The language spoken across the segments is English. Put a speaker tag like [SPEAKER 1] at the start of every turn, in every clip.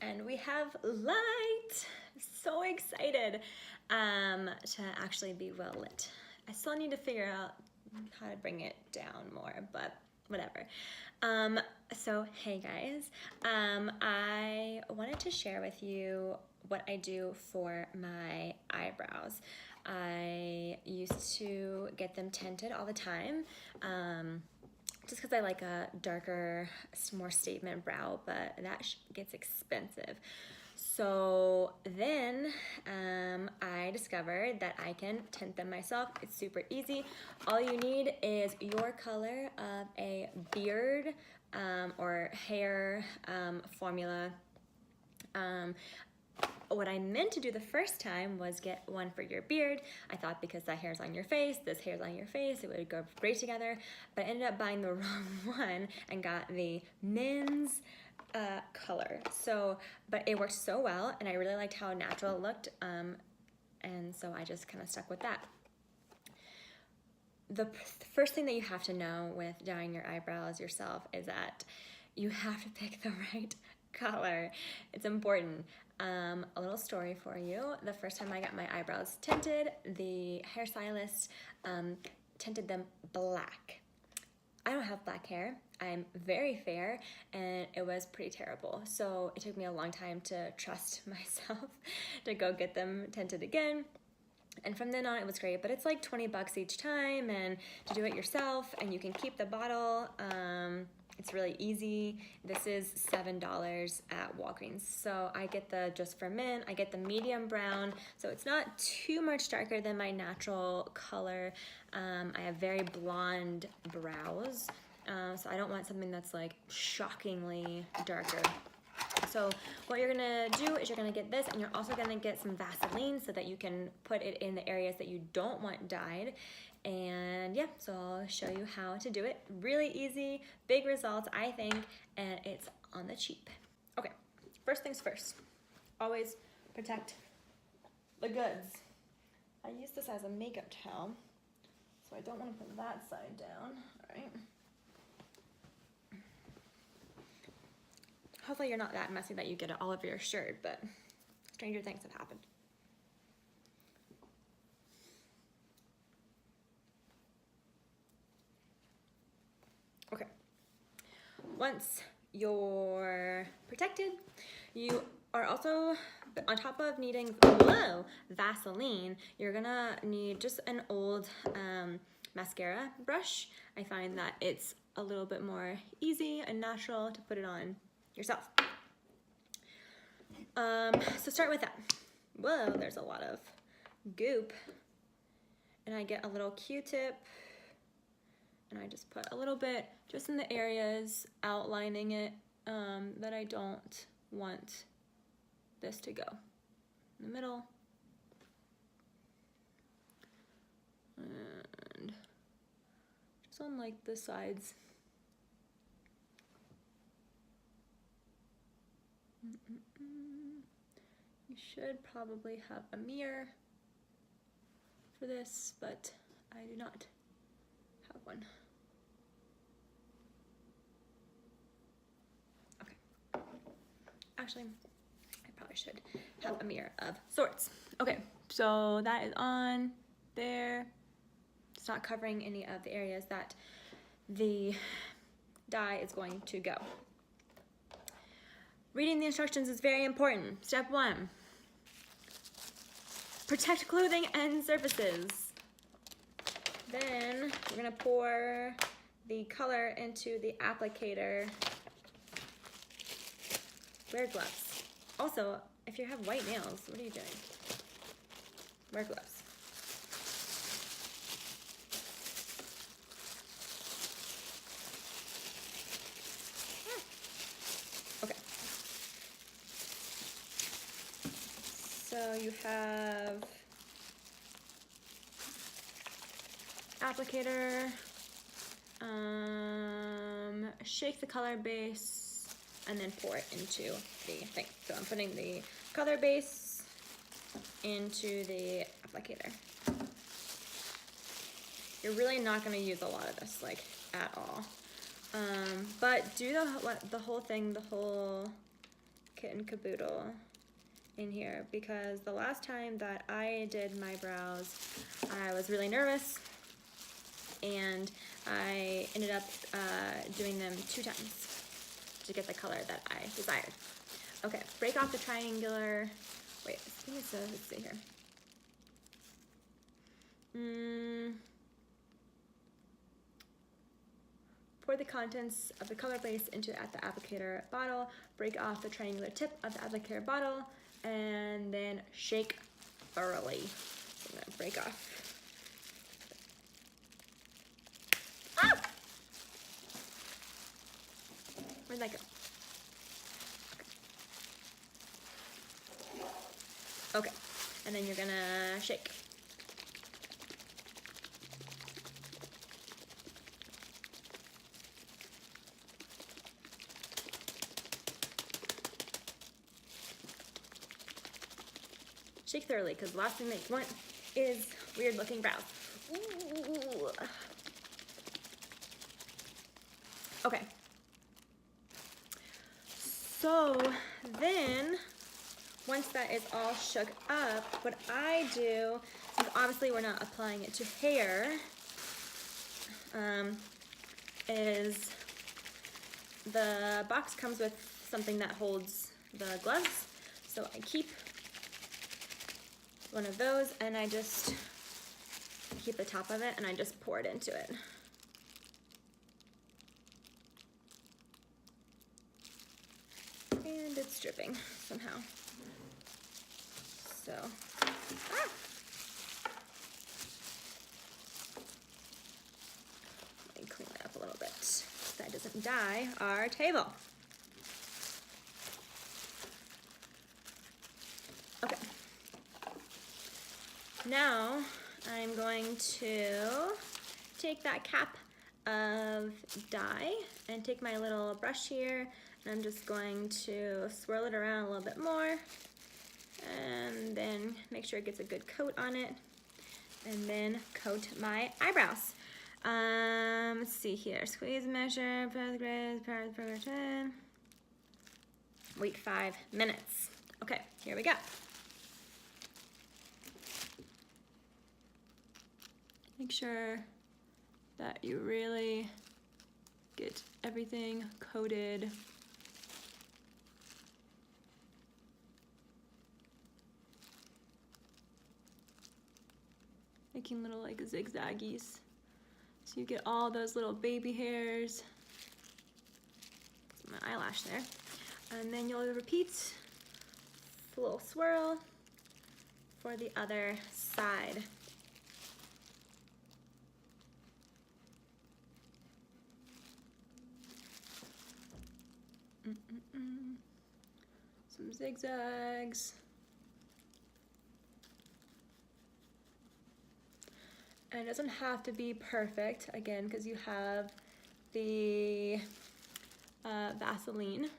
[SPEAKER 1] and we have light. So excited to actually be well lit. I still need to figure out how to bring it down more, but whatever. So hey guys, I wanted to share with you what I do for my eyebrows. I used to get them tinted all the time, just because I like a darker, more statement brow, but that gets expensive. So then I discovered that I can tint them myself. It's super easy. All you need is your color of a beard or hair formula. What I meant to do the first time was get one for your beard. I thought because that hair's on your face, this hair's on your face, it would go great together. But I ended up buying the wrong one and got the men's color. But it worked so well, and I really liked how natural it looked, and so I just kind of stuck with that. The first thing that you have to know with dyeing your eyebrows yourself is that you have to pick the right color. It's important. A little story for you. The first time I got my eyebrows tinted, the hairstylist tinted them black. I don't have black hair. I'm very fair, and it was pretty terrible. So it took me a long time to trust myself to go get them tinted again. And from then on, it was great, but it's like 20 bucks each time, and to do it yourself, and you can keep the bottle. It's really easy. This is $7 at Walgreens. So I get the just for men. I get the medium brown, so it's not too much darker than my natural color. I have very blonde brows, so I don't want something that's like shockingly darker. So what you're gonna do is you're gonna get this, and you're also gonna get some Vaseline so that you can put it in the areas that you don't want dyed. And yeah, so I'll show you how to do it. Really easy, big results, I think, and it's on the cheap. Okay, first things first, always protect the goods. I use this as a makeup towel, so I don't want to put that side down, all right? Hopefully you're not that messy that you get it all over your shirt, but stranger things have happened. Okay, once you're protected, you are also, on top of needing, Vaseline, you're gonna need just an old mascara brush. I find that it's a little bit more easy and natural to put it on yourself. So start with that. Whoa, there's a lot of goop. And I get a little Q-tip, and I just put a little bit just in the areas outlining it that I don't want this to go. In the middle. And just on like the sides. You should probably have a mirror for this, but I do not have one. Okay. Actually, I probably should have a mirror of sorts. Okay, so that is on there. It's not covering any of the areas that the dye is going to go. Reading the instructions is very important. Step 1, protect clothing and surfaces. Then we're gonna pour the color into the applicator. Wear gloves. Also, if you have white nails, what are you doing? Wear gloves. So you have applicator, shake the color base, and then pour it into the thing. So I'm putting the color base into the applicator. You're really not going to use a lot of this, like, at all. But do the whole thing, the whole kit and caboodle in here, because the last time that I did my brows, I was really nervous and I ended up doing them 2 times to get the color that I desired. Okay, break off the triangular, wait, let's see here. Pour the contents of the color base into the applicator bottle, break off the triangular tip of the applicator bottle, and then shake thoroughly. So I'm gonna break off. Ah! Where'd that go? Okay, and then you're gonna shake. Shake thoroughly, because the last thing that you want is weird looking brows. Ooh. Okay. So then, once that is all shook up, what I do, since obviously we're not applying it to hair, is the box comes with something that holds the gloves. So I keep one of those and I just keep the top of it and I just pour it into it. And it's dripping somehow. So, let me clean that up a little bit so that doesn't dye our table. Okay. Now I'm going to take that cap of dye and take my little brush here and I'm just going to swirl it around a little bit more and then make sure it gets a good coat on it and then coat my eyebrows. Let's see here, squeeze, measure, progression. Wait 5 minutes. Okay, here we go. Make sure that you really get everything coated. Making little like zigzaggies. So you get all those little baby hairs. That's my eyelash there. And then you'll repeat a little swirl for the other side. Some zigzags. And it doesn't have to be perfect, again, because you have the Vaseline.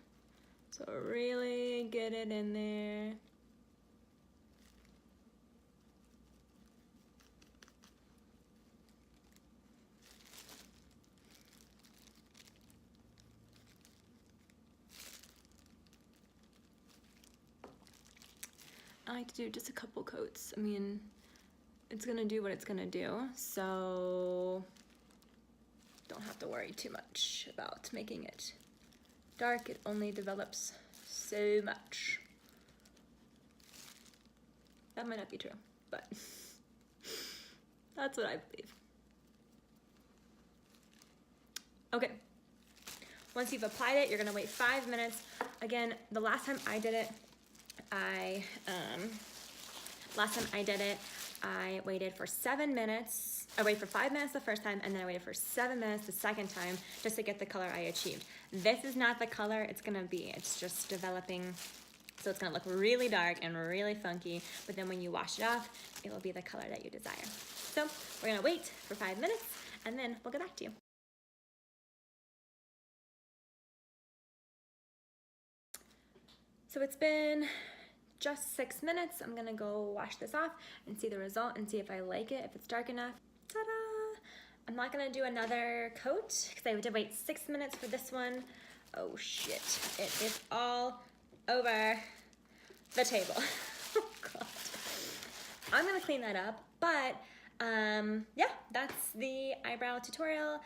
[SPEAKER 1] So really get it in there. I like to do just a couple coats. I mean, it's gonna do what it's gonna do, so don't have to worry too much about making it dark. It only develops so much. That might not be true, but that's what I believe. Okay, once you've applied it, you're gonna wait 5 minutes. Again, the last time I did it, I waited for 7 minutes. I waited for 5 minutes the first time, and then I waited for 7 minutes the second time just to get the color I achieved. This is not the color it's gonna be. It's just developing, so it's gonna look really dark and really funky, but then when you wash it off, it will be the color that you desire. So we're gonna wait for 5 minutes, and then we'll get back to you. So it's been just 6 minutes. I'm gonna go wash this off and see the result and see if I like it, if it's dark enough. Ta-da! I'm not gonna do another coat because I did wait 6 minutes for this one. Oh shit, it is all over the table. Oh God. I'm gonna clean that up, but yeah, that's the eyebrow tutorial,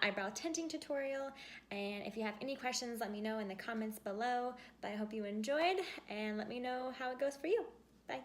[SPEAKER 1] eyebrow tinting tutorial. And if you have any questions, let me know in the comments below. But I hope you enjoyed, and let me know how it goes for you. Bye.